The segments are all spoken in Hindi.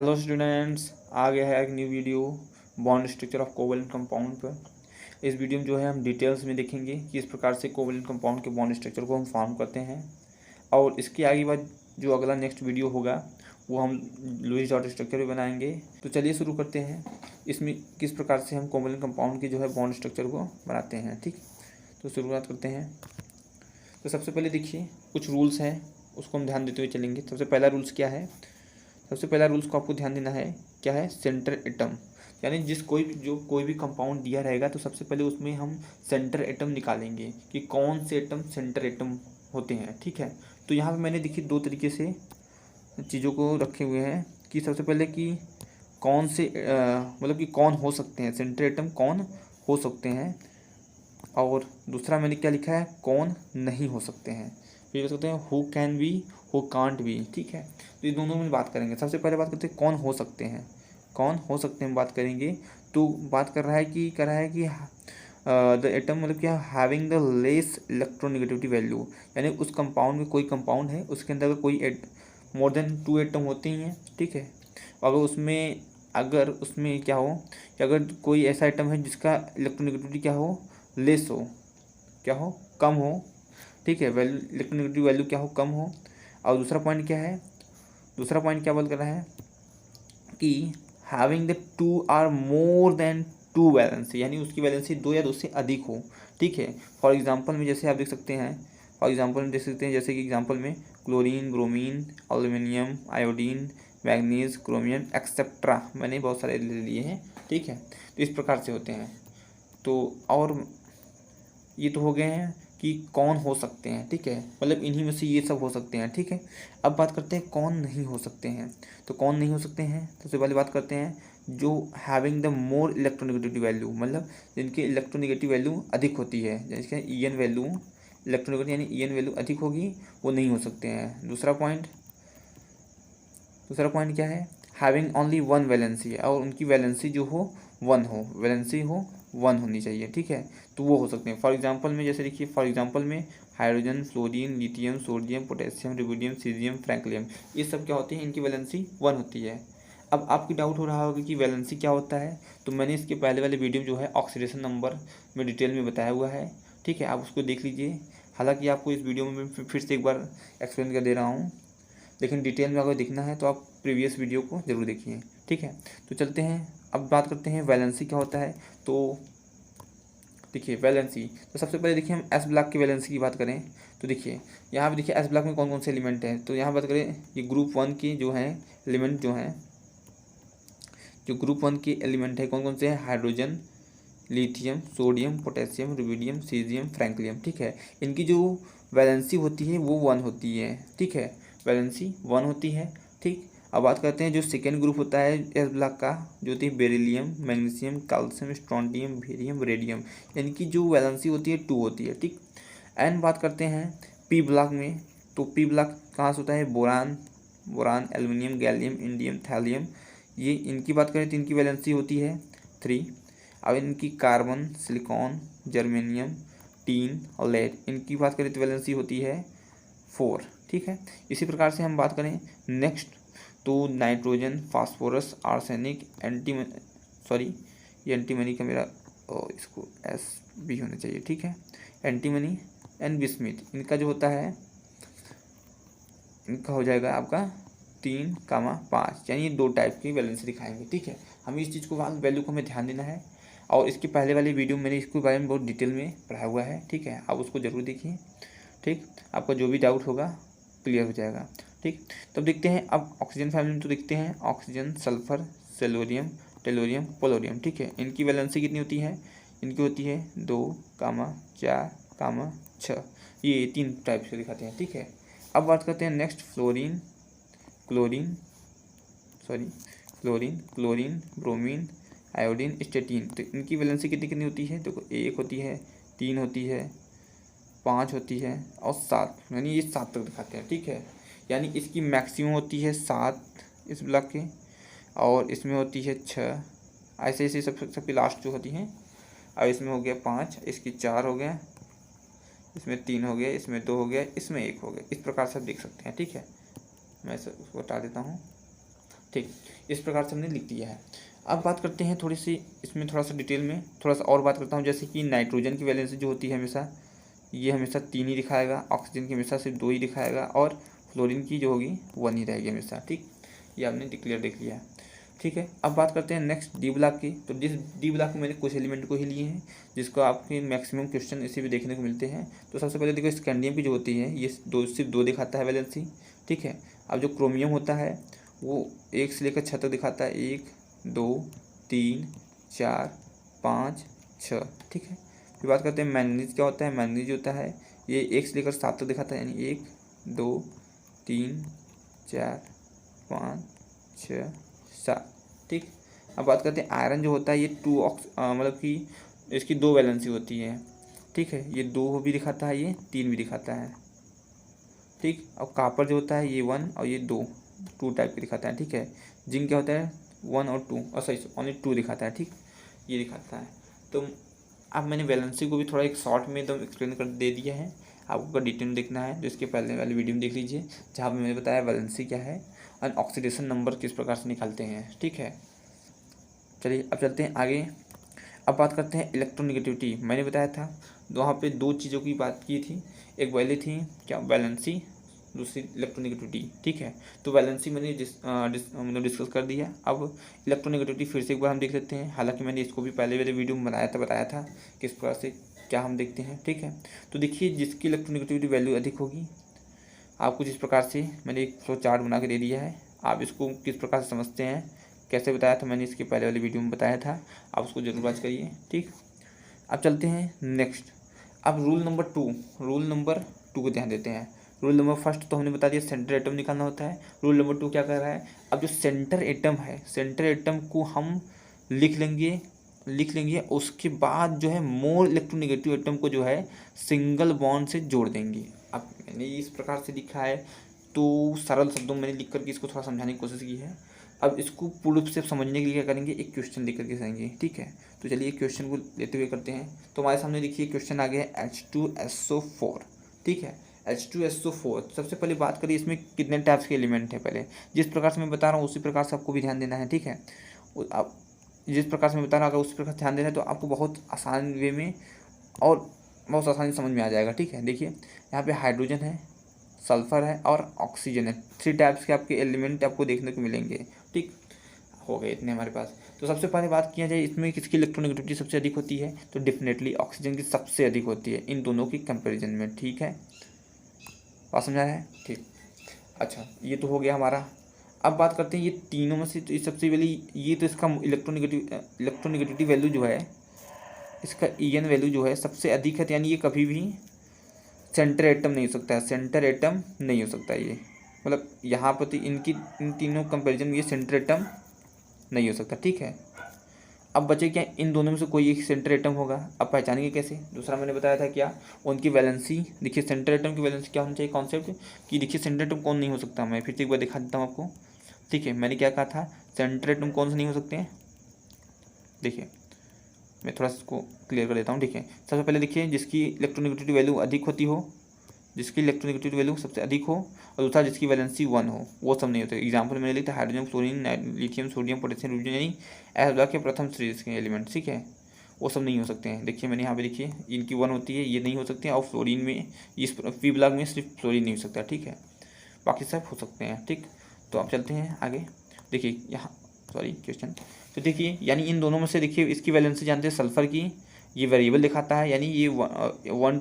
हेलो स्टूडेंट्स, आ गया है एक new video bond structure of covalent compound पर। इस वीडियो में जो है हम डिटेल्स में देखेंगे कि इस प्रकार से कोवैलेंट कंपाउंड के बॉन्ड स्ट्रक्चर को हम फॉर्म करते हैं। और इसके आगे बाद जो अगला नेक्स्ट वीडियो होगा वो हम लुईस डॉट स्ट्रक्चर भी बनाएंगे। तो चलिए शुरू करते हैं। इसमें किस प्रकार से हम कोवैलेंट कंपाउंड के जो है बॉन्ड स्ट्रक्चर को बनाते हैं। ठीक, तो शुरुआत करते हैं। तो सबसे पहले देखिए कुछ रूल्स हैं, उसको हम ध्यान देते हुए चलेंगे। सबसे पहला रूल्स क्या है? सबसे पहला रूल्स को आपको ध्यान देना है, क्या है? Centre atom. यानी कोई भी कंपाउंड दिया रहेगा तो सबसे पहले उसमें हम सेंटर एटम निकालेंगे कि कौन से एटम सेंटर एटम होते हैं। ठीक है, तो यहाँ पे मैंने देखिए दो तरीके से चीज़ों को रखे हुए हैं कि सबसे पहले कि कौन से मतलब कि कौन हो सकते हैं, सेंटर एटम कौन हो सकते हैं। और दूसरा मैंने क्या लिखा है, कौन नहीं हो सकते हैं। फिर कह सकते हैं who can be, who can't be. ठीक है, तो ये दोनों में बात करेंगे। सबसे पहले बात करते हैं कौन हो सकते हैं। कौन हो सकते हैं बात करेंगे तो बात कर रहा है कि द एटम मतलब क्या, having the less electronegativity value. यानी उस कंपाउंड में कोई कंपाउंड है, उसके अंदर कोई मोर देन 2 एटम होते ही हैं। ठीक है, अगर उसमें क्या हो कि अगर कोई ऐसा एटम है जिसका इलेक्ट्रोनेगेटिविटी क्या हो, लेस हो, क्या हो, कम हो। ठीक है, वैल्यू इलेक्ट्रोनेगेटिव वैल्यू क्या हो, कम हो। और दूसरा पॉइंट क्या है, दूसरा पॉइंट क्या बोल कर रहा है कि having the two or more than two valency, यानी उसकी वैलेंसी 2 या 2 से अधिक हो। ठीक है, फॉर एग्जांपल में जैसे आप देख सकते हैं, जैसे कि एग्जांपल में chlorine, bromine, aluminium, iodine, manganese, chromium etcetera, मैंने बहुत सारे ले लिए हैं। ठीक है, तो इस प्रकार से होते हैं। तो और ये तो हो गए हैं कि कौन हो सकते हैं। ठीक है, मतलब इन्हीं में से ये सब हो सकते हैं। ठीक है, अब बात करते हैं कौन नहीं हो सकते हैं। तो कौन नहीं हो सकते हैं, सबसे पहले बात करते हैं जो having the more electronegative value, मतलब जिनकी इलेक्ट्रोनेगेटिव वैल्यू अधिक होती है, जिसके ईएन वैल्यू, इलेक्ट्रोनेगेटिव यानी ईएन वैल्यू अधिक होगी, वो नहीं हो सकते हैं। दूसरा पॉइंट क्या है, हैविंग ओनली वन वैलेंसी, और उनकी वैलेंसी जो हो वन हो, वैलेंसी हो वन होनी चाहिए। ठीक है, तो वो हो सकते हैं। फॉर एग्जांपल में जैसे देखिए, फॉर एग्जांपल में hydrogen, fluorine, lithium, sodium, potassium, rubidium, caesium, francium, ये सब क्या होते हैं, इनकी वैलेंसी वन होती है। अब आपकी डाउट हो रहा होगा कि वैलेंसी क्या होता है, तो मैंने इसके पहले वाले वीडियो में जो है ऑक्सीडेशन नंबर में डिटेल में बताया हुआ है। ठीक है, आप उसको देख लीजिए। हालांकि आपको इस वीडियो में फिर से एक बार एक्सप्लेन कर दे रहा हूँ, लेकिन डिटेल में अगर देखना है तो आप प्रीवियस वीडियो को ज़रूर देखिए। ठीक है, तो चलते हैं, अब बात करते हैं वैलेंसी क्या होता है। तो देखिए वैलेंसी, तो सबसे पहले देखिए हम एस ब्लॉक की वैलेंसी की बात करें तो देखिए यहाँ पे देखिए एस ब्लॉक में कौन कौन से एलिमेंट हैं। तो यहाँ बात करें, ये ग्रुप 1 की जो हैं एलिमेंट जो हैं, जो ग्रुप 1 के एलिमेंट है कौन कौन से हैं, hydrogen, lithium, sodium, potassium, rubidium, caesium, francium. ठीक है, इनकी जो वैलेंसी होती है वो वन होती है। ठीक है, वैलेंसी वन होती है। ठीक, अब बात करते हैं जो सेकेंड ग्रुप होता है एस ब्लॉक का, जो होती है beryllium, magnesium, calcium, strontium, barium, radium, इनकी जो वैलेंसी होती है टू होती है। ठीक, एंड बात करते हैं पी ब्लॉक में, तो पी ब्लॉक कहाँ से होता है, boron, aluminium, gallium, indium, thallium, ये इनकी बात करें तो इनकी वैलेंसी होती है 3। अब इनकी कार्बन, सिलिकॉन, जर्मेनियम, टीन और लेड, इनकी बात करें तो वैलेंसी होती है 4। ठीक है, इसी प्रकार से हम बात करें नेक्स्ट, तो नाइट्रोजन, फास्फोरस, आर्सेनिक, ये एंटीमनी का मेरा इसको एस भी होना चाहिए। ठीक है, एंटीमनी एंड बिस्मिथ, इनका जो होता है, इनका हो जाएगा आपका 3, 5, यानी ये 2 टाइप की वैलेंसी दिखाएंगे। ठीक है, हमें इस चीज़ को वैल्यू को हमें ध्यान देना है। और इसके पहले वाली वीडियो में मैंने इसके बारे में बहुत डिटेल में पढ़ा हुआ है। ठीक है, आप उसको ज़रूर देखिए। ठीक, आपका जो भी डाउट होगा क्लियर हो जाएगा। ठीक, तब देखते हैं अब ऑक्सीजन फैमिली में, तो देखते हैं ऑक्सीजन, सल्फर, सेलोरियम, टेलोरियम, पोलोरियम। ठीक है, इनकी वैलेंसी कितनी होती है, इनकी होती है 2, 4, 6, ये 3 टाइप से दिखाते हैं। ठीक है, अब बात करते हैं next chlorine, chlorine, bromine, iodine, astatine. तो इनकी वैलेंसी कितनी कितनी होती है, देखो 1 होती है, 3 होती है, 5 होती है और 7, यानी ये 7 तक दिखाते हैं। ठीक है, यानी इसकी मैक्सिमम होती है 7 इस ब्लॉक के, और इसमें होती है 6, ऐसे ऐसे सबकी लास्ट जो होती हैं। अब इसमें हो गया 5, इसकी 4 हो गया, इसमें 3 हो गया, इसमें 2 हो गया, इसमें 1 हो गया। इस प्रकार से आप देख सकते हैं। ठीक है, मैं उसको हटा देता हूँ। ठीक, इस प्रकार से हमने लिख दिया है। अब बात करते हैं थोड़ी सी इसमें थोड़ा सा डिटेल में थोड़ा सा और बात करता हूँ। जैसे कि नाइट्रोजन की वैलेंसी जो होती है हमेशा ये हमेशा 3 ही दिखाएगा, ऑक्सीजन की हमेशा सिर्फ 2 ही दिखाएगा और फ्लोरीन की जो होगी 1 ही रहेगी हमेशा। ठीक, ये आपने डिक्लेयर देख लिया है। ठीक है, अब बात करते हैं नेक्स्ट डी ब्लॉक की। तो डी ब्लॉक में मैंने कुछ एलिमेंट को ही लिए हैं जिसको आपके मैक्सिमम क्वेश्चन इसी भी देखने को मिलते हैं। तो सबसे पहले देखो स्कैंडियम की जो होती है ये सिर्फ 2 दिखाता है वैलेंसी। ठीक है, अब जो क्रोमियम होता है वो 1 से लेकर 6 तक दिखाता है, 1 2 3 4 5 6। ठीक है, फिर बात करते हैं मैंगनीज क्या होता है। मैंगनीज होता है ये 1 से लेकर 7 तक दिखाता है, यानी 1 2 3 4 5 6 7। ठीक, अब बात करते हैं आयरन जो होता है ये 2 मतलब कि इसकी 2 वैलेंसी होती है। ठीक है, ये 2 भी दिखाता है, ये 3 भी दिखाता है। ठीक, अब कापर जो होता है ये 1 और ये 2 टाइप के दिखाता है। ठीक है, जिंक क्या होता है 1 और 2 और सही ओनली 2 दिखाता है। ठीक, ये दिखाता है। तो अब मैंने वैलेंसी को भी थोड़ा एक शॉर्ट में एकदम एक्सप्लेन कर दे दिया है। आपको अगर डिटेल देखना है तो इसके पहले वाली वीडियो में देख लीजिए जहाँ पर मैंने बताया वैलेंसी क्या है और ऑक्सीडेशन नंबर किस प्रकार से निकालते हैं। ठीक है, चलिए अब चलते हैं आगे। अब बात करते हैं इलेक्ट्रोनेगेटिविटी। मैंने बताया था वहाँ पे 2 चीज़ों की बात की थी, एक वैली थी क्या वैलेंसी, दूसरी इलेक्ट्रोनेगेटिविटी। ठीक है, तो वैलेंसी मैंने मतलब डिस्कस कर दिया। अब इलेक्ट्रोनेगेटिविटी फिर से एक बार हम देख लेते हैं। हालांकि मैंने इसको भी पहले वाले वीडियो में बताया था किस प्रकार से क्या हम देखते हैं। ठीक है, तो देखिए जिसकी इलेक्ट्रोनेगेटिविटी वैल्यू अधिक होगी आपको जिस प्रकार से मैंने एक फ्लो चार्ट बना के दे दिया है, आप इसको किस प्रकार से समझते हैं कैसे बताया था मैंने इसके पहले वाली वीडियो में बताया था, आप उसको जरूर बात करिए। ठीक, अब चलते हैं नेक्स्ट। अब रूल नंबर 2 को ध्यान देते हैं। रूल नंबर फर्स्ट तो हमने बता दिया सेंटर एटम निकालना होता है। रूल नंबर 2 क्या कर रहा है, अब जो सेंटर एटम है सेंटर एटम को हम लिख लेंगे उसके बाद जो है मोर इलेक्ट्रोनेगेटिव एटम को जो है सिंगल बॉन्ड से जोड़ देंगे। अब मैंने इस प्रकार से लिखा है तो सरल शब्दों में मैंने लिख करके इसको थोड़ा समझाने की कोशिश की है। अब इसको पूर्ण रूप से समझने के लिए क्या करेंगे, एक क्वेश्चन लेकर के जाएंगे। ठीक है, तो चलिए क्वेश्चन को लेते हुए करते हैं। तो हमारे सामने देखिए क्वेश्चन आ गया है H2SO4। ठीक है, H2SO4 सबसे पहले बात करिए इसमें कितने टाइप्स के एलिमेंट है। पहले जिस प्रकार से मैं बता रहा हूँ उसी प्रकार से आपको भी ध्यान देना है। ठीक है, आप जिस प्रकार से मैं बता रहा हूँ अगर उसी प्रकार से ध्यान देना है तो आपको बहुत आसान वे में और बहुत आसानी समझ में आ जाएगा। ठीक है, देखिए यहाँ पे हाइड्रोजन है, सल्फर है और ऑक्सीजन है। 3 टाइप्स के आपके एलिमेंट आपको देखने को मिलेंगे। ठीक, हो गए इतने हमारे पास। तो सबसे पहले बात किया जाए इसमें किसकी इलेक्ट्रोनेगेटिविटी सबसे अधिक होती है, तो डेफिनेटली ऑक्सीजन की सबसे अधिक होती है इन दोनों की कंपैरिजन में। ठीक है, बात समझा है। ठीक, अच्छा ये तो हो गया हमारा। अब बात करते हैं ये तीनों में से तो ये सबसे पहले ये तो इसका इलेक्ट्रोनेगेटिविटी वैल्यू जो है इसका EN वैल्यू जो है सबसे अधिक है, तो यानी ये कभी भी सेंटर एटम नहीं हो सकता है, सेंटर एटम नहीं हो सकता ये, मतलब यहाँ पर तो इन तीनों कंपैरिजन में ये सेंटर एटम नहीं हो सकता। ठीक है, अब बचे क्या, इन दोनों में से कोई एक सेंटर एटम होगा। अब पहचानेंगे कैसे, दूसरा मैंने बताया था क्या, उनकी वैलेंसी। देखिए सेंटर एटम की वैलेंसी क्या होनी चाहिए, कॉन्सेप्ट कि देखिए सेंटर एटम कौन नहीं हो सकता, मैं फिर से एक बार दिखा देता हूँ आपको। ठीक है, मैंने क्या कहा था, सेंटर एटम कौन से नहीं हो सकते हैं। देखिए मैं थोड़ा सा इसको क्लियर कर देता हूँ। ठीक है, सबसे पहले देखिए जिसकी इलेक्ट्रोनेगेटिविटी वैल्यू अधिक होती हो, जिसकी इलेक्ट्रोनेगेटिविटी वैल्यू सबसे अधिक हो, और दूसरा जिसकी वैलेंसी 1 हो, वो सब नहीं होते। एग्जांपल मैंने लिखा hydrogen, fluorine, lithium, sodium, potassium, rubidium, यानी एस ब्लॉक के प्रथम सीरीज के एलिमेंट। ठीक है, वो सब नहीं हो सकते हैं। देखिए मैंने यहाँ पे देखिए इनकी 1 होती है, ये नहीं हो सकते हैं, और फ्लोरीन में इस पी ब्लॉक में सिर्फ फ्लोरीन नहीं हो सकता। ठीक है, बाकी सब हो सकते हैं। ठीक, तो अब चलते हैं आगे। देखिए यहाँ क्वेश्चन, तो देखिए यानी इन दोनों में से देखिए इसकी वैलेंसी जानते हैं सल्फर की, ये वेरिएबल दिखाता है, यानी ये 1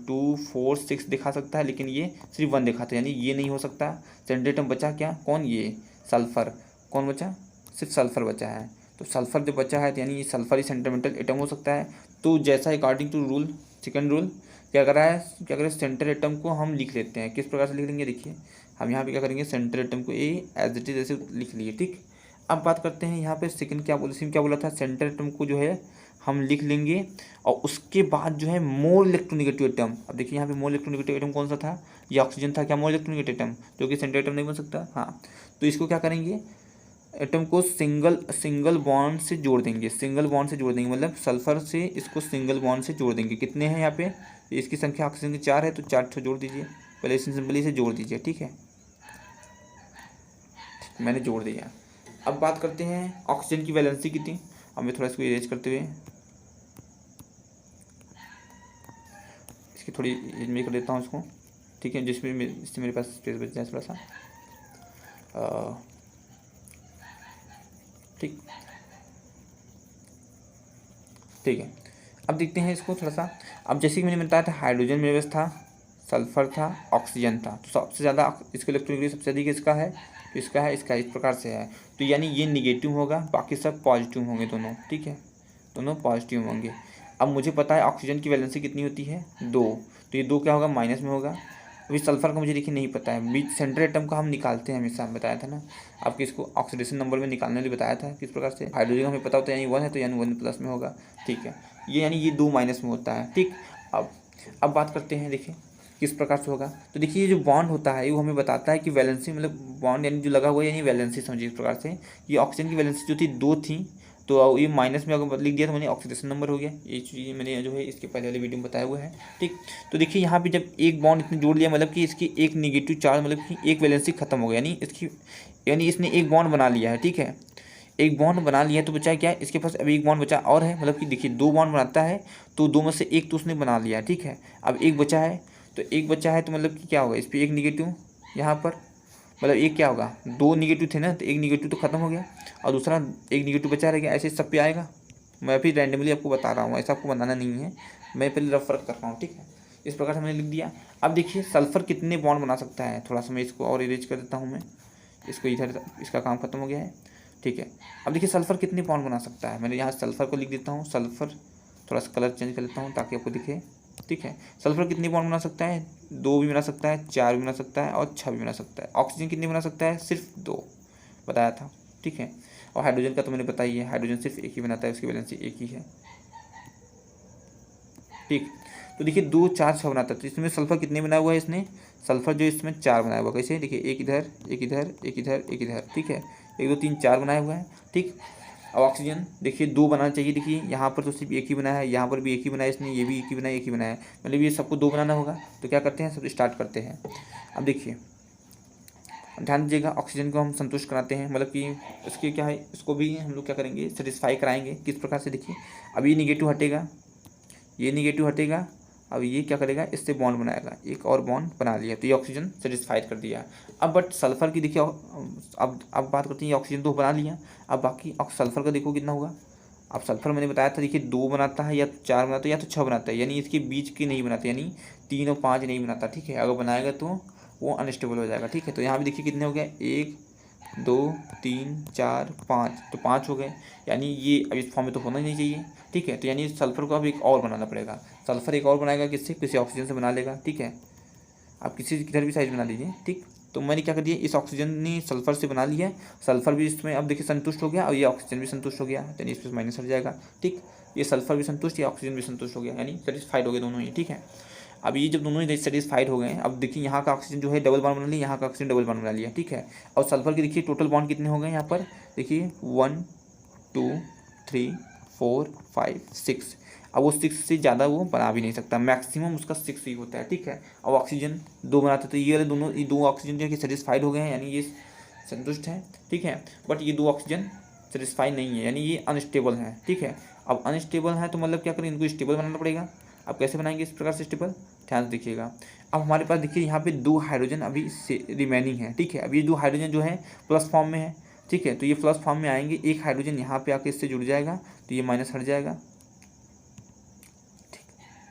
2 4 6 दिखा सकता है, लेकिन ये सिर्फ 1 दिखाता है, यानी ये नहीं हो सकता। सेंटर एटम बचा क्या, कौन, ये सल्फर, कौन बचा, सिर्फ सल्फर बचा है। तो सल्फर जो बचा है तो यानी ये सल्फर ही सेंटरमेंटल एटम हो सकता है। तो जैसा according to rule, second rule क्या कर रहा है, क्या करें, सेंटर एटम को हम लिख लेते हैं। किस प्रकार से लिख लेंगे, देखिए हम यहाँ पे क्या करेंगे, सेंटर एटम को एज इट इज ऐसे लिख लिए। ठीक, अब बात करते हैं यहाँ पे सेकंड क्या बोला था, सेंटर एटम को जो है हम लिख लेंगे और उसके बाद जो है मोर इलेक्ट्रोनेगेटिव एटम। अब देखिए यहाँ पे मोर इलेक्ट्रोनेगेटिव एटम कौन सा था, ये ऑक्सीजन था क्या, मोर इलेक्ट्रोनेगेटिव एटम जो कि सेंटर एटम नहीं बन सकता। हाँ, तो इसको क्या करेंगे, एटम को सिंगल बॉन्ड से जोड़ देंगे, सिंगल बॉन्ड से जोड़ देंगे, मतलब सल्फर से इसको सिंगल बॉन्ड से जोड़ देंगे। कितने हैं यहाँ पे, इसकी संख्या ऑक्सीजन की 4 है, तो 4 ठो जोड़ दीजिए, पहले सिंपली से जोड़ दीजिए। ठीक है, मैंने जोड़ दिया। अब बात करते हैं ऑक्सीजन की वैलेंसी कितनी। अब मैं थोड़ा इसको इरेज करते हुए इसकी थोड़ी इमेज कर देता हूँ इसको, ठीक है, इससे मेरे पास स्पेस बच जाए थोड़ा सा। ठीक ठीक है, अब देखते हैं इसको थोड़ा सा। अब जैसे कि मैंने बताया था हाइड्रोजन मेरे पास था, सल्फर था, ऑक्सीजन था, तो सबसे ज़्यादा इसका इलेक्ट्रॉनिक सबसे अधिक इसका है, इसका इस प्रकार से है। तो यानी ये निगेटिव होगा, बाकी सब पॉजिटिव होंगे दोनों, ठीक है, दोनों पॉजिटिव होंगे। अब मुझे पता है ऑक्सीजन की वैलेंसी कितनी होती है 2, तो ये 2 क्या होगा माइनस में होगा। अभी सल्फर का मुझे देखिए नहीं पता है, बीच सेंट्रल एटम का हम निकालते हैं हमेशा, बताया था ना आपको, इसको ऑक्सीडेशन नंबर में निकालने के लिए बताया था किस प्रकार से। हाइड्रोजन हमें पता होता है यानी 1 है, तो यानी 1 प्लस में होगा, ठीक है, ये यानी ये 2 माइनस में होता है, ठीक। अब बात करते हैं, देखिए किस प्रकार से होगा। तो देखिए ये जो बॉन्ड होता है वो हमें बताता है कि वैलेंसी मतलब बॉन्ड यानी जो लगा हुआ है यानी वैलेंसी समझिए इस प्रकार से। ये ऑक्सीजन की वैलेंसी जो थी 2 थी, तो ये माइनस में अगर लिख दिया तो मैंने ऑक्सीडेशन नंबर हो गया। ये चीज़ मैंने जो है इसके पहले वाले वीडियो में बताया हुआ है, ठीक। तो देखिए यहाँ पे जब एक बॉन्ड इसने जोड़ लिया मतलब कि इसकी एक निगेटिव चार्ज मतलब कि एक वैलेंसी खत्म हो गया, यानी इसने एक बॉन्ड बना लिया है, ठीक है, एक बॉन्ड बना लिया है। तो बचा क्या है, इसके पास अभी एक बॉन्ड बचा और है, मतलब कि देखिए 2 बॉन्ड बनाता है तो 2 में से एक तो उसने बना लिया, ठीक है। अब एक बचा है, तो मतलब कि क्या होगा, इस पर एक निगेटिव यहाँ पर, मतलब एक क्या होगा, 2 निगेटिव थे ना, तो एक निगेटिव तो खत्म हो गया और दूसरा एक निगेटिव बचा रह गया। ऐसे सब पे आएगा, मैं भी रैंडमली आपको बता रहा हूँ, ऐसा आपको बनाना नहीं है, मैं पहले रफ वर्क कर रहा हूँ, ठीक है। इस प्रकार से मैंने लिख दिया। अब देखिए सल्फर कितने बॉन्ड बना सकता है, थोड़ा सा मैं इसको और इरेज कर देता हूँ, मैं इसको इधर, इसका काम खत्म हो गया है, ठीक है। अब देखिए सल्फर कितने बॉन्ड बना सकता है, मैंने यहाँ सल्फर को लिख देता हूँ, सल्फर थोड़ा सा कलर चेंज कर लेता हूँ ताकि आपको दिखे, ठीक है। सल्फर कितनी बॉन्ड बना सकता है, 2 भी बना सकता है, 4 भी बना सकता है और 6 भी बना सकता है। ऑक्सीजन कितनी बना सकता है, सिर्फ 2 बताया था, ठीक है। और हाइड्रोजन का तो मैंने बताई है, हाइड्रोजन सिर्फ एक ही बनाता है, उसकी वैलेंसी एक ही है, ठीक। तो देखिए 2 4 6 बनाता है, तो इसमें सल्फर कितने बनाया हुआ है इसने, सल्फर जो इसमें 4 बनाया हुआ है। कैसे, देखिए एक इधर एक इधर एक इधर एक इधर, ठीक है, 1 2 3 4 बनाया हुआ है, ठीक। अब ऑक्सीजन देखिए 2 बनाना चाहिए, देखिए यहाँ पर तो सिर्फ एक ही बनाया है, यहाँ पर भी एक ही बनाया इसने, ये भी एक ही बनाया, एक ही बनाया है, मतलब ये सबको 2 बनाना होगा। तो क्या करते हैं, सब स्टार्ट करते हैं। अब देखिए ध्यान दीजिएगा, ऑक्सीजन को हम संतुष्ट कराते हैं, मतलब कि इसके क्या है, इसको भी हम लोग क्या करेंगे, सेटिस्फाई कराएंगे। किस प्रकार से, देखिए अब ये निगेटिव हटेगा, ये निगेटिव हटेगा, अब ये क्या करेगा, इससे बॉन्ड बनाएगा, एक और बॉन्ड बना लिया, तो ये ऑक्सीजन सेटिस्फाइड कर दिया। अब बट सल्फर की देखिए, अब बात करते हैं, ये ऑक्सीजन तो बना लिया, अब बाकी सल्फर का देखो कितना होगा। अब सल्फर मैंने बताया था, देखिए 2 बनाता है या 4 बनाता है या तो 6 बनाता है, यानी इसके बीच की नहीं बनाता, यानी 3 और 5 नहीं बनाता, ठीक है। अगर बनाएगा तो वो अनस्टेबल हो जाएगा, ठीक है। तो यहाँ भी देखिए कितने हो गए, 1 2 3 4 5, तो 5 हो गए, यानी ये अब इस फॉर्म में तो होना ही नहीं चाहिए, ठीक है। तो यानी सल्फर को अब एक और बनाना पड़ेगा, सल्फर एक और बनाएगा, किससे, किसी ऑक्सीजन से बना लेगा, ठीक है। आप किसी किधर भी साइज बना लीजिए, ठीक। तो मैंने क्या कर दिया, इस ऑक्सीजन ने सल्फर से बना लिया, सल्फर भी इसमें अब देखिए संतुष्ट हो गया और ये ऑक्सीजन भी संतुष्ट हो गया, यानी इस पर माइनस हट जाएगा, ठीक। ये सल्फर भी संतुष्ट, ये ऑक्सीजन भी संतुष्ट हो गया, यानी सेटिस्फाइड हो गए दोनों ही, ठीक है। अब ये जब दोनों ही सेटिस्फाइड हो गए, अब देखिए यहाँ का ऑक्सीजन जो है डबल बॉन्ड बना लिया, यहाँ का ऑक्सीजन डबल बॉन्ड बना लिया, ठीक है। और सल्फर के देखिए टोटल बॉन्ड कितने हो गए यहाँ पर, देखिए 1 2 3 4 5 6, अब वो 6 से ज़्यादा वो बना भी नहीं सकता, मैक्सिमम उसका 6 ही होता है, ठीक है। अब ऑक्सीजन 2 बनाते, तो ये वाले दोनों, ये 2 ऑक्सीजन जो है सेटिस्फाइड हो गए हैं, यानी ये संतुष्ट हैं, ठीक है। बट ये 2 ऑक्सीजन सेटिस्फाइड नहीं है, यानी ये अनस्टेबल हैं, ठीक है। अब अनस्टेबल है तो मतलब क्या करें, इनको स्टेबल बनाना पड़ेगा। अब कैसे बनाएंगे इस प्रकार से स्टेबल, ध्यान से देखिएगा। अब हमारे पास देखिए यहाँ पे 2 हाइड्रोजन अभी से रिमेनिंग है, ठीक है। अब ये 2 हाइड्रोजन जो है प्लस फॉर्म में है, ठीक है, तो ये प्लस फॉर्म में आएंगे, एक हाइड्रोजन यहाँ पे आके इससे जुड़ जाएगा, तो ये माइनस हट जाएगा,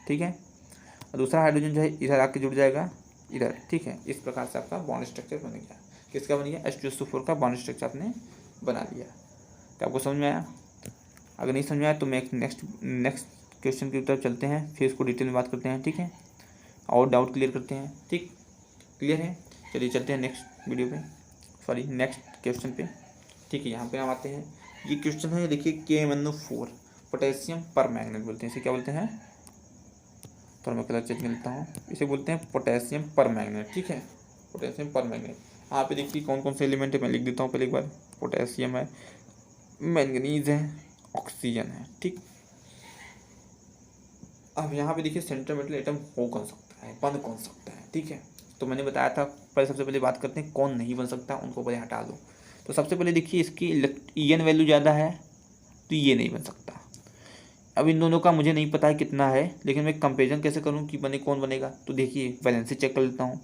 ठीक है। और दूसरा हाइड्रोजन जो है इधर आके जुड़ जाएगा इधर, ठीक है। इस प्रकार से आपका बॉन्ड स्ट्रक्चर बन गया, किसका बन गया, H2SO4 का बॉन्ड स्ट्रक्चर आपने बना लिया। तो आपको समझ में आया, अगर नहीं समझ में आया तो मैं नेक्स्ट क्वेश्चन की तरफ चलते हैं, फिर इसको डिटेल में बात करते हैं, ठीक है, और डाउट क्लियर करते हैं, ठीक, क्लियर है। चलिए चलते हैं नेक्स्ट वीडियो पे, सॉरी नेक्स्ट क्वेश्चन पे, ठीक है। यहाँ पे हम आते हैं, ये क्वेश्चन है, देखिए KMnO4 पोटेशियम पर मैग्नेट बोलते हैं, इसे क्या बोलते हैं, थोड़ा मैं कलर चेंज कर लेता हूँ, इसे बोलते हैं पोटेशियम पर मैग्नेट, ठीक है, पोटेशियम पर मैग्नेट। यहाँ पे देखिए कौन कौन से एलिमेंट है, मैं लिख देता हूँ पहले एक बार, पोटेशियम है, मैंगनीज है, ऑक्सीजन है, ठीक। अब यहाँ पे देखिए सेंट्रल मेटल एटम हो कौन सकता है, बन कौन सकता है, ठीक है। तो मैंने बताया था, पहले सबसे पहले बात करते हैं कौन नहीं बन सकता, उनको पहले हटा दो। तो सबसे पहले देखिए इसकी EN वैल्यू ज़्यादा है तो ये नहीं बन सकता। अब इन दोनों का मुझे नहीं पता है कितना है, लेकिन मैं कंपेरिजन कैसे करूँ कि बने कौन बनेगा। तो देखिए वैलेंसी चेक कर लेता हूँ।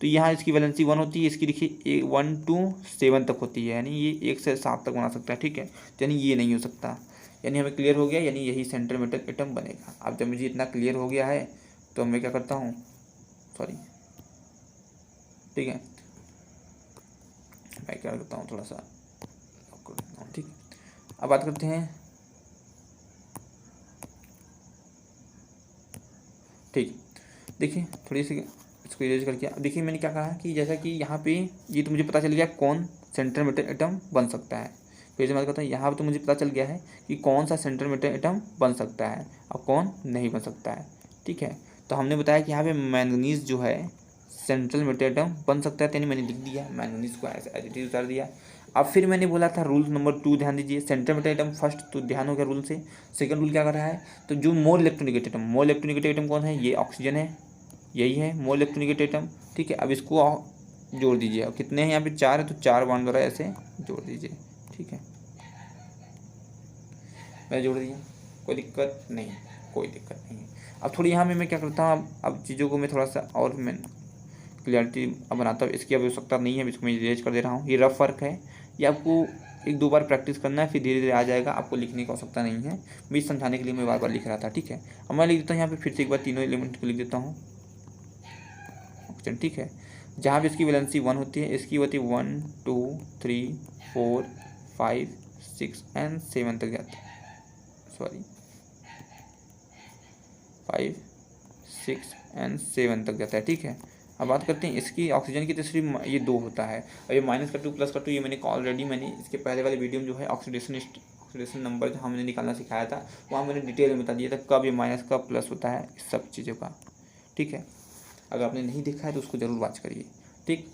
तो यहाँ इसकी वैलेंसी 1 होती है, इसकी देखिए 1 to 7 तक होती है, यानी ये 1 से 7 तक बना सकता है। ठीक है, यानी ये नहीं हो सकता। यानी हमें क्लियर हो गया, यानी यही सेंट्रल मेटल एटम बनेगा। अब जब मुझे इतना क्लियर हो गया है तो मैं क्या करता हूँ, सॉरी, ठीक है, मैं क्या करता हूँ, थोड़ा सा कर देता हूँ। ठीक, अब बात करते हैं, ठीक, देखिए थोड़ी सी इसको इरेज करके। अब देखिए मैंने क्या कहा कि जैसा कि यहाँ पे ये तो मुझे पता चल गया कौन सेंट्रल मेटल एटम बन सकता है। फिर से मैं कहता हूँ यहाँ पे तो मुझे पता चल गया है कि कौन सा सेंट्रल मेटल एटम बन सकता है और कौन नहीं बन सकता है। ठीक है, तो हमने बताया कि यहाँ पे मैंगनीज जो है सेंट्रल मेटल एटम बन सकता है, यानी मैंने लिख दिया मैंगनीज को ऐसे एज इट इज उतार दिया। अब फिर मैंने बोला था रूल नंबर 2 ध्यान दीजिए, सेंट्रल मेटल एटम फर्स्ट, तो ध्यान हो गया रूल से। सेकंड रूल क्या कर रहा है, तो जो more electronegative atom, more electronegative atom कौन है, ये ऑक्सीजन है, यही है मोर इलेक्ट्रोनेगेटिव एटम। ठीक है, अब इसको जोड़ दीजिए, और कितने हैं यहाँ पे 4 है, तो 4 बॉन्ड द्वारा ऐसे जोड़ दीजिए। ठीक है, मैं जोड़ दिया, कोई दिक्कत नहीं, कोई दिक्कत नहीं है। अब थोड़ी यहाँ में मैं क्या करता हूँ, अब चीज़ों को मैं थोड़ा सा और मैं क्लियरिटी अब बनाता हूँ। इसकी आवश्यकता नहीं है, इसको मैं इरेज कर दे रहा हूँ। ये रफ वर्क है, ये आपको 1-2 बार प्रैक्टिस करना है, फिर धीरे धीरे आ जाएगा, आपको लिखने की आवश्यकता नहीं है। मैं समझाने के लिए मैं बार बार लिख रहा था। ठीक है, अब मैं लिख देता हूँ यहाँ पे फिर से एक बार तीनों एलिमेंट को लिख देता हूँ ऑक्सीजन। ठीक है, जहाँ पे इसकी वैलेंसी 1 होती है, इसकी होती है 1 2 3 4 5 6 एंड 7 तक जाता है, सॉरी 5 6 एंड 7 तक जाता है। ठीक है, अब बात करते हैं इसकी ऑक्सीजन की, तो सिर्फ ये 2 होता है, और ये -2 +2 ये मैंने ऑलरेडी इसके पहले वाले वीडियो में जो है ऑक्सीडेशन नंबर जो हमने निकालना सिखाया था, वहाँ मैंने डिटेल में बता दिया था कब ये माइनस कब प्लस होता है, इस सब चीज़ों का। ठीक है, अगर आपने नहीं देखा है तो उसको जरूर वॉच करिए। ठीक,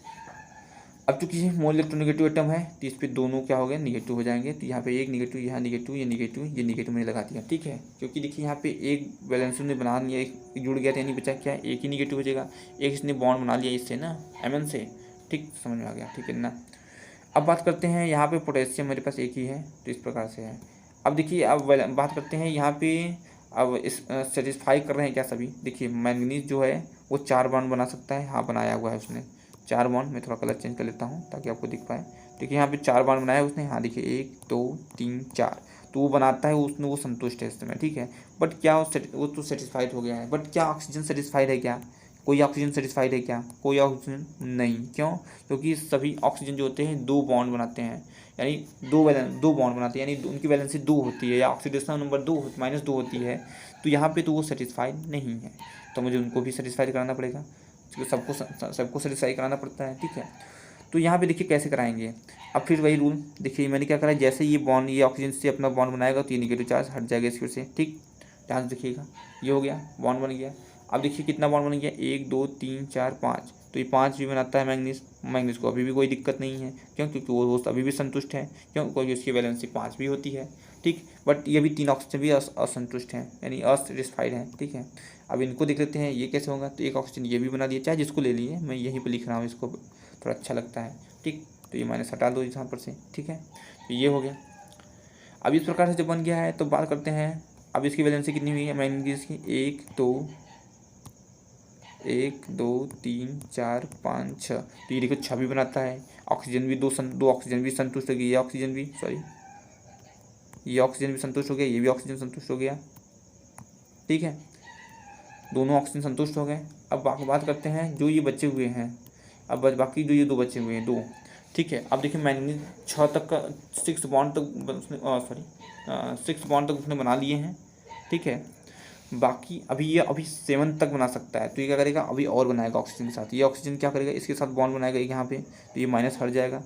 अब चूंकि मोल इलेक्ट्रोनेगेटिव एटम है तो इस पर दोनों क्या हो गए, निगेटिव हो जाएंगे। तो यहाँ पे एक निगेटिव, यहाँ निगेटिव, ये निगेटिव, ये निगेटिव मैंने लगा दिया। ठीक है, क्योंकि देखिए यहाँ पे एक वैलेंसी ने बना लिया, एक जुड़ गया था, यानी बचा क्या, एक ही निगेटिव हो जाएगा। एक इसने बॉन्ड बना लिया इससे ना, Mn से। ठीक, समझ में आ गया, ठीक है ना। अब बात करते हैं यहाँ पे पोटेशियम मेरे पास एक ही है, तो इस प्रकार से है। अब देखिए अब बात करते हैं यहाँ पे, अब इस सेटिस्फाई कर रहे हैं क्या सभी। देखिए मैंगनीज जो है वो 4 बॉन्ड बना सकता है, हाँ बनाया हुआ है उसने 4 बॉन्ड। मैं थोड़ा कलर चेंज कर लेता हूँ ताकि आपको दिख पाए। देखिए यहाँ पे 4 बॉन्ड बनाया है उसने, हाँ देखिए 1 2 3 4, तो वो बनाता है, उसने वो संतुष्ट है इस समय। ठीक है, बट क्या वो तो सेटिस्फाइड हो गया है, बट क्या ऑक्सीजन सेटिस्फाइड है क्या, कोई ऑक्सीजन सेटिस्फाइड है क्या, कोई ऑक्सीजन नहीं। क्यों, क्योंकि सभी ऑक्सीजन जो होते हैं 2 बॉन्ड बनाते हैं, यानी 2 बॉन्ड बनाते हैं, यानी उनकी वैलेंसी 2 होती है, या ऑक्सीडेशन नंबर -2 होती है। तो यहाँ पे तो वो सेटिस्फाइड नहीं है, तो मुझे उनको भी सेटिस्फाइड कराना पड़ेगा, सबको सेटिस्फाई कराना पड़ता है। ठीक है, तो यहाँ पे देखिए कैसे कराएंगे। अब फिर वही रूल, देखिए मैंने क्या करा, जैसे ये बॉन्ड, ये ऑक्सीजन से अपना बॉन्ड बनाएगा तो ये निगेटिव चार्ज हट जाएगा इसकी ओर से। ठीक, ध्यान से देखिएगा, ये हो गया बॉन्ड बन गया। अब देखिए कितना बॉन्ड बन गया, 1 2 3 4 5, तो ये 5 भी बनाता है मैंगनीज को अभी भी कोई दिक्कत नहीं है। क्यों, क्योंकि वो अभी भी संतुष्ट है। क्यों, क्योंकि उसकी वैलेंसी 5 भी होती है। ठीक, बट ये भी 3 ऑक्सीजन भी असंतुष्ट हैं, यानी असेटिस्फाइड हैं। ठीक है, अब इनको देख लेते हैं ये कैसे होगा। तो एक ऑक्सीजन ये भी बना दिया, चाहे जिसको ले लिए, मैं यहीं पर लिख रहा हूँ, इसको थोड़ा अच्छा लगता है। ठीक, तो ये माइनस हटा दो यहाँ पर से। ठीक है, तो ये हो गया। अब इस प्रकार से जब बन गया है तो बात करते हैं अब इसकी वैलेंसी कितनी हुई है मैंगनीज की, 1 2 3 4 5 6, तो ये देखो 6 भी बनाता है। ऑक्सीजन भी 2 ऑक्सीजन भी संतुष्ट हो गई, ये ऑक्सीजन भी, सॉरी ये ऑक्सीजन भी संतुष्ट हो गया, ये भी ऑक्सीजन संतुष्ट हो गया। ठीक है, दोनों ऑक्सीजन संतुष्ट हो गए। अब बात करते हैं जो ये बचे हुए हैं, अब बाकी जो ये 2 बचे हुए हैं 2। ठीक है, अब देखिए मैंगनीज 6 तक का 6 बॉन्ड तक उसने 6 बॉन्ड तक उसने बना लिए हैं। ठीक है, बाकी अभी 7 तक बना सकता है, तो ये क्या करेगा, अभी और बनाएगा ऑक्सीजन के साथ। ये ऑक्सीजन क्या करेगा, इसके साथ बॉन्ड बनाएगा यहाँ पे, तो ये माइनस हट जाएगा।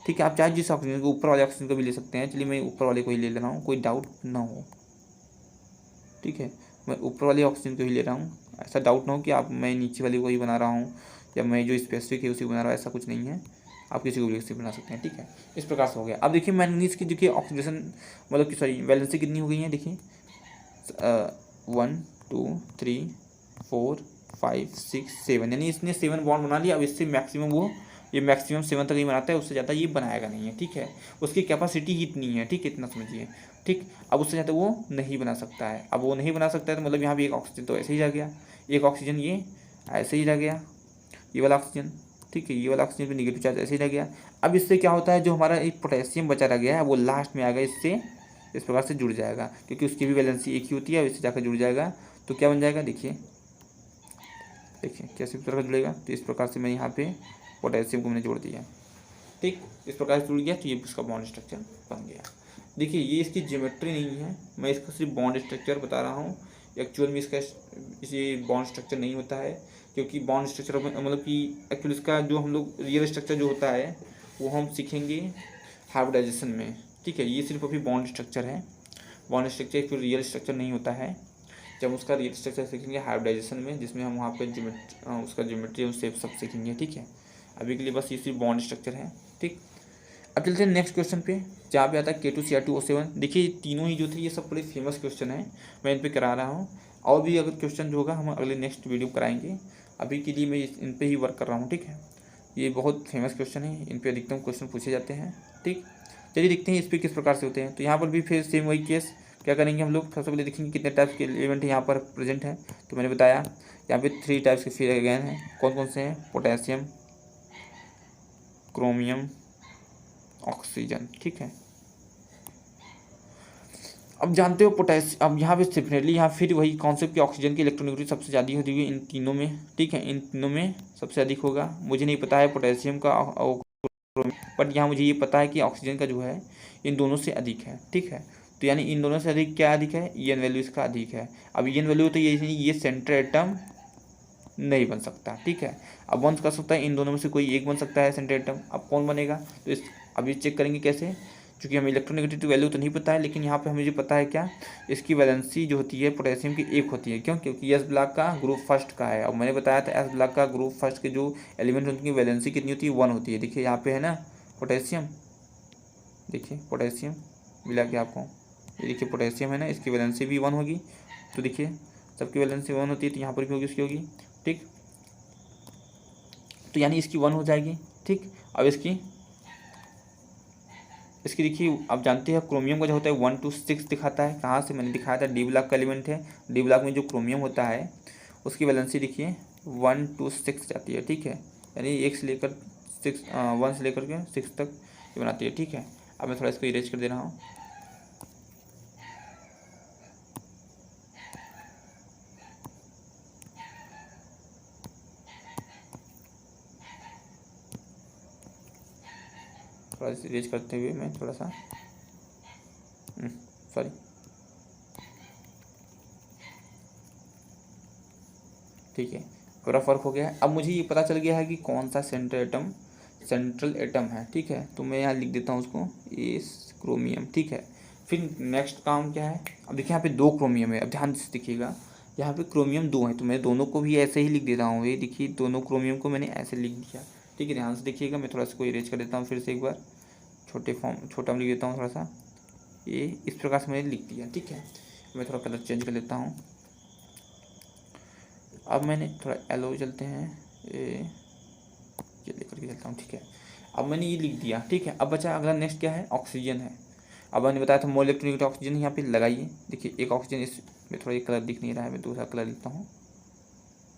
ठीक है, आप चाहे जिस ऑक्सीजन को, ऊपर वाले ऑक्सीजन को भी ले सकते हैं। चलिए मैं ऊपर वाले को ही ले रहा हूँ, कोई डाउट ना हो। ठीक है, मैं ऊपर वाले ऑक्सीजन को ही ले रहा हूँ, ऐसा डाउट ना हो कि मैं नीचे वाले को ही बना रहा हूँ, या मैं जो स्पेसिफिक है उसी को बना रहा हूँ, ऐसा कुछ नहीं है। आप किसी को भी बना सकते हैं। ठीक है, इस प्रकार से हो गया। अब देखिए मैंगनीज की देखिए ऑक्सीडेशन मतलब कि सॉरी वैलेंसी कितनी हो गई है, देखिए 1 2 3 4 5 6 7, यानी इसने 7 बॉन्ड बना लिया। अब इससे मैक्सिमम वो ये मैक्सिमम 7 तक ही बनाता है, उससे ज़्यादा ये बनाएगा नहीं है, ठीक है। उसकी कैपेसिटी ही इतनी है, ठीक है, इतना समझिए, ठीक। अब उससे ज़्यादा वो नहीं बना सकता है। अब वो नहीं बना सकता है तो मतलब यहाँ पे एक ऑक्सीजन तो ऐसे ही रह गया, एक ऑक्सीजन ये ऐसे ही रह गया, ये वाला ऑक्सीजन, ठीक है, ये वाला ऑक्सीजन पे निगेटिव चार्ज ऐसे ही रह गया। अब इससे क्या होता है, जो हमारा एक पोटेशियम बचा रह गया है वो लास्ट में आएगा, इससे इस प्रकार से जुड़ जाएगा, क्योंकि उसकी भी वैलेंसी एक ही होती है, इससे जाकर जुड़ जाएगा। तो क्या बन जाएगा, देखिए देखिए कैसे इस प्रकार जुड़ेगा। तो इस प्रकार से मैं यहाँ पे पोटेशियम को मैंने जोड़ दिया, ठीक, इस प्रकार से जुड़ गया, तो ये इसका बॉन्ड स्ट्रक्चर बन गया। देखिए ये इसकी ज्योमेट्री नहीं है, मैं इसका सिर्फ बॉन्ड स्ट्रक्चर बता रहा हूँ। एक्चुअल में इसका इसे बॉन्ड स्ट्रक्चर नहीं होता है, क्योंकि बॉन्ड स्ट्रक्चर मतलब कि एक्चुअली इसका जो हम लोग रियल स्ट्रक्चर जो होता है वो हम सीखेंगे हाइब्रिडाइजेशन में, ठीक है। ये सिर्फ अभी बॉन्ड स्ट्रक्चर है, बॉन्ड स्ट्रक्चर फिर रियल स्ट्रक्चर नहीं होता है। जब उसका रियल स्ट्रक्चर सीखेंगे हाइब्रिडाइजेशन में, जिसमें हम वहाँ पे उसका ज्योमेट्री और शेप सब सीखेंगे, ठीक है। अभी के लिए बस ये सिर्फ बॉन्ड स्ट्रक्चर है, ठीक। अब चलते हैं नेक्स्ट क्वेश्चन पे, जहाँ पे आता है K2Cr2O7। देखिए तीनों ही जो थे ये सब बड़े फेमस क्वेश्चन है, मैं इन पे करा रहा हूँ। और भी अगर क्वेश्चन जो होगा हम अगले नेक्स्ट वीडियो कराएंगे, अभी के लिए मैं इन पे ही वर्क कर रहा हूँ, ठीक है। ये बहुत फेमस क्वेश्चन है, इन पे अधिकतम क्वेश्चन पूछे जाते हैं, ठीक। चलिए देखते हैं इस पर किस प्रकार से होते हैं। तो यहाँ पर भी फिर सेम वही केस, क्या करेंगे हम लोग, सबसे पहले देखेंगे कितने टाइप्स के एलिमेंट यहाँ पर प्रेजेंट है। तो मैंने बताया यहाँ पे 3 टाइप्स के फिर अगेन हैं, कौन कौन से हैं, पोटेशियम, क्रोमियम, ऑक्सीजन, ठीक है। अब जानते हो पोटेशियम, अब यहाँ पे डेफिनेटली यहाँ फिर वही कॉन्सेप्ट की ऑक्सीजन की इलेक्ट्रॉनिक सबसे ज़्यादा होती है इन तीनों में, ठीक है, इन तीनों में सबसे अधिक होगा। मुझे नहीं पता है पोटेशियम का, बट यहाँ मुझे ये पता है कि ऑक्सीजन का जो है इन दोनों से अधिक है, ठीक है। तो यानी इन दोनों से अधिक क्या अधिक है, ईएन वैल्यू इसका अधिक है। अब ईएन वैल्यू तो ये सेंटर एटम नहीं बन सकता, ठीक है। अब बन कर सकता है इन दोनों में से कोई एक बन सकता है सेंटर एटम, अब कौन बनेगा, तो इस अभी चेक करेंगे कैसे, क्योंकि हमें इलेक्ट्रोनेगेटिविटी वैल्यू तो नहीं पता है, लेकिन यहाँ पे हमें जो पता है क्या, इसकी वैलेंसी जो होती है पोटेशियम की एक होती है, क्यों, क्योंकि एस ब्लॉक का ग्रुप फर्स्ट का है। अब मैंने बताया था एस ब्लॉक का ग्रुप फर्स्ट के जो एलिमेंट उनकी वैलेंसी कितनी होती है, 1 होती है। देखिए यहाँ पे है ना पोटेशियम, देखिए पोटेशियम मिला के आपको, ये देखिए पोटेशियम है ना, इसकी वैलेंसी भी 1 होगी। तो देखिए सबकी वैलेंसी 1 होती है, तो यहाँ पर भी होगी, इसकी होगी, ठीक। तो यानी इसकी 1 हो जाएगी, ठीक। अब इसकी देखिए आप जानते हैं क्रोमियम का जो होता है 1 to 6 दिखाता है, कहाँ से मैंने दिखाया था, डी ब्लॉक का एलिमेंट है। डी ब्लॉक में जो क्रोमियम होता है उसकी वैलेंसी देखिए 1 to 6 जाती है, ठीक है। यानी 1 से लेकर 1 से लेकर के 6 तक ये बनाती है, ठीक है। अब मैं थोड़ा इसको इरेज कर दे रहा हूँ। थोड़ा इरेज करते हुए मैं थोड़ा सा सॉरी, ठीक है, पूरा फर्क हो गया है। अब मुझे ये पता चल गया है कि कौन सा सेंट्रल एटम है, ठीक है। तो मैं यहाँ लिख देता हूँ उसको, ये क्रोमियम, ठीक है। फिर नेक्स्ट काम क्या है, अब देखिए यहाँ पे 2 क्रोमियम है। अब ध्यान से देखिएगा, यहाँ पे क्रोमियम 2 है, तो मैं दोनों को भी ऐसे ही लिख देता हूँ। ये देखिए दोनों क्रोमियम को मैंने ऐसे लिख दिया, ठीक है। ध्यान से देखिएगा, मैं थोड़ा सा को इरेज कर देता हूँ फिर से एक बार, छोटा में लिख देता हूँ थोड़ा सा, ये इस प्रकार से मैंने लिख दिया, ठीक है। मैं थोड़ा कलर चेंज कर लेता हूँ। अब मैंने थोड़ा येलो चलते हैं, ये लेकर के चलता हूँ, ठीक है। अब मैंने ये लिख दिया, ठीक है। अब बचा अगला नेक्स्ट क्या है, ऑक्सीजन है। अब मैंने बताया था मोल इलेक्ट्रॉनिक ऑक्सीजन यहाँ पे लगाइए। देखिए एक ऑक्सीजन, इसमें थोड़ा ये कलर दिख नहीं रहा है, मैं दूसरा कलर लिखता हूँ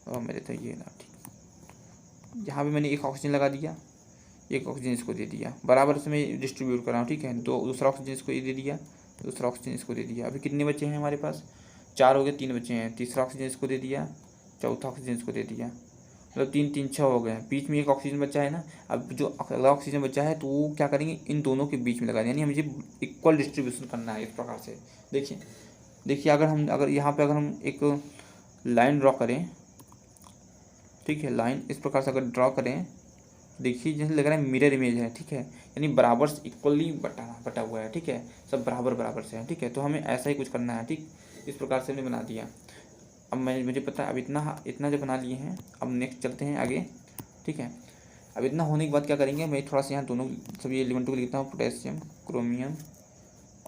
और मेरे तो ये ना, ठीक। यहाँ पे मैंने एक ऑक्सीजन लगा दिया, एक ऑक्सीजन इसको दे दिया, बराबर से मैं डिस्ट्रीब्यूट कर रहा हूँ, ठीक है। तो दूसरा ऑक्सीजन इसको ये दे दिया, दूसरा ऑक्सीजन इसको दे दिया। अभी कितने बचे हैं हमारे पास, 4 हो गए, 3 बचे हैं। तीसरा ऑक्सीजन इसको दे दिया, चौथा ऑक्सीजन इसको दे दिया, मतलब 3 3 6 हो गए। बीच में एक ऑक्सीजन बचा है ना, अब जो अगला ऑक्सीजन बचा है तो वो क्या करेंगे, इन दोनों के बीच में लगा देंगे, यानी हमें इक्वल डिस्ट्रीब्यूशन करना है इस प्रकार से। देखिए अगर यहाँ पे अगर हम एक लाइन ड्रॉ करें, ठीक है, लाइन इस प्रकार से अगर ड्रॉ करें, देखिए जैसे लग रहा है मिरर इमेज है, ठीक है। यानी बराबर से इक्वली बटा हुआ है, ठीक है, सब बराबर से है, ठीक है। तो हमें ऐसा ही कुछ करना है, ठीक। इस प्रकार से हमने बना दिया। अब मुझे पता है, अब इतना जो बना लिए हैं, अब नेक्स्ट चलते हैं आगे, ठीक है। अब इतना होने के बाद क्या करेंगे, मैं थोड़ा सा यहाँ दोनों सभी एलिमेंटों को लिखता हूँ, पोटेशियम, क्रोमियम,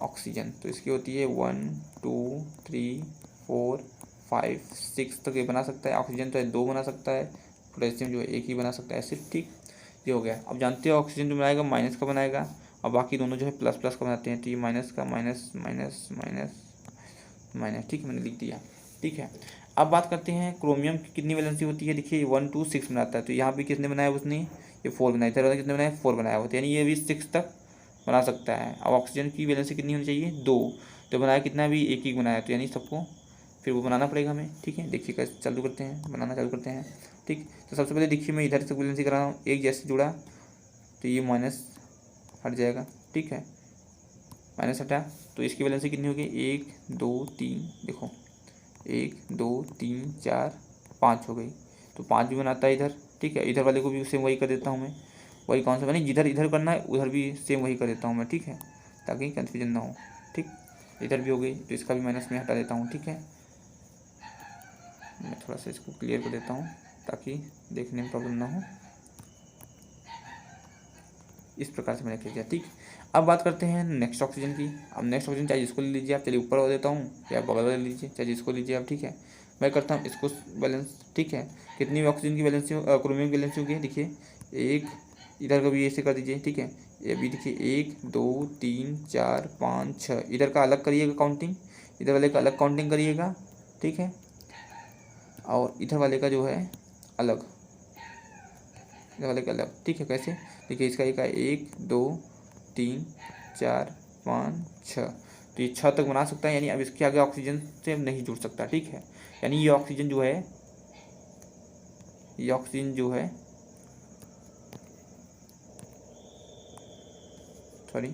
ऑक्सीजन। तो इसकी होती है 1 2 3 4 5 6 तक ये बना सकता है। ऑक्सीजन तो 2 बना सकता है, पोटेशियम जो है 1 ही बना सकता है सिर्फ, ठीक। ये हो गया। अब जानते हो ऑक्सीजन जो बनाएगा माइनस का बनाएगा और बाकी दोनों जो है प्लस प्लस का बनाते हैं, तो ये माइनस का माइनस माइनस माइनस माइनस, ठीक है, मैंने लिख दिया। ठीक है, अब बात करते हैं क्रोमियम की कितनी वैलेंसी होती है। देखिए 1 2 6 बनाता है, तो यहाँ पे कितने बनाया उसने, ये 4 बनाया, इधर कितने बनाया 4 बनाया होता है, यानी ये भी 6 तक बना सकता है। अब ऑक्सीजन की वैलेंसी कितनी होनी चाहिए 2, तो बनाया कितना भी एक ही बनाया, तो यानी सबको फिर वो बनाना पड़ेगा हमें। ठीक है, देखिए कैसे चालू करते हैं, बनाना चालू करते हैं। ठीक, तो सबसे पहले देखिए मैं इधर से वैलेंसी करा रहा हूँ, एक जैसे जुड़ा तो ये माइनस हट जाएगा। ठीक है, माइनस हटा तो इसकी वैलेंसी कितनी होगी 1 2 3, देखो 1 2 3 4 5 हो गई, तो 5 भी बनाता है इधर। ठीक है, इधर वाले को भी सेम वही कर देता हूँ मैं, वही कौन सा बनी, जिधर इधर करना है उधर भी सेम वही कर देता हूँ मैं। ठीक है, ताकि कन्फ्यूजन ना हो। ठीक, इधर भी हो गई, तो इसका भी माइनस में हटा देता हूँ। ठीक है, मैं थोड़ा सा इसको क्लियर कर देता हूँ ताकि देखने में प्रॉब्लम ना हो। इस प्रकार से मैंने किया। ठीक, अब बात करते हैं नेक्स्ट ऑक्सीजन की। अब नेक्स्ट ऑक्सीजन चाहे जिसको ले लीजिए आप, चलिए ऊपर हो देता हूँ या बगल वाले लीजिए, चाहे जिसको लीजिए आप। ठीक है, मैं करता हूँ इसको बैलेंस। ठीक है, कितनी ऑक्सीजन की वैलेंसी क्रोमियम की वैलेंसी होगी, देखिए एक, इधर का भी ऐसे कर दीजिए। ठीक है, ये भी देखिए 1 2 3 4 5 6, इधर का अलग करिएगा काउंटिंग, इधर वाले का अलग काउंटिंग करिएगा। ठीक है, और इधर वाले का जो है अलग, इधर वाले का अलग। ठीक है, कैसे, देखिए इसका एक है 1 2 3 4 5 6, तो ये 6 तक बना सकता है, यानी अब इसके आगे ऑक्सीजन से नहीं जुड़ सकता। ठीक है, यानी ये ऑक्सीजन जो है, ये ऑक्सीजन जो है, सॉरी,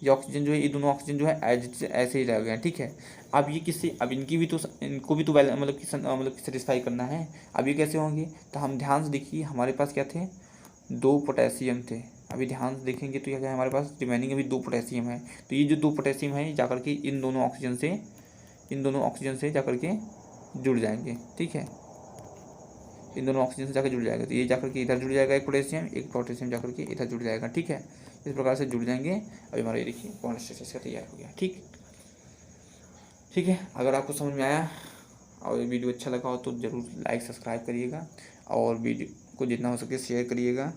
ये ऑक्सीजन जो है, ये दोनों ऑक्सीजन जो है एज ऐसे ही रह गए हैं। ठीक है, अब ये किससे, अब इनकी भी तो, इनको भी तो मतलब कि सेटिस्फाई करना है। अब ये कैसे होंगे, तो हम ध्यान से देखिए हमारे पास क्या थे, 2 पोटेशियम थे। अभी ध्यान से देखेंगे तो क्या है हमारे पास रिमेनिंग अभी 2 पोटेशियम है, तो ये जो 2 पोटेशियम है जाकर के इन दोनों ऑक्सीजन से जाकर के जुड़ जाएंगे। ठीक है, इन दोनों ऑक्सीजन से जाकर जुड़ जाएगा, तो ये जाकर के इधर जुड़ जाएगा, एक पोटेशियम जाकर के इधर जुड़ जाएगा। ठीक है, इस प्रकार से जुड़ जाएंगे। अभी हमारा ये देखिए बॉन्ड स्ट्रक्चर इसका तैयार हो गया। ठीक, ठीक है, अगर आपको समझ में आया और ये वीडियो अच्छा लगा हो तो ज़रूर लाइक सब्सक्राइब करिएगा और वीडियो को जितना हो सके शेयर करिएगा।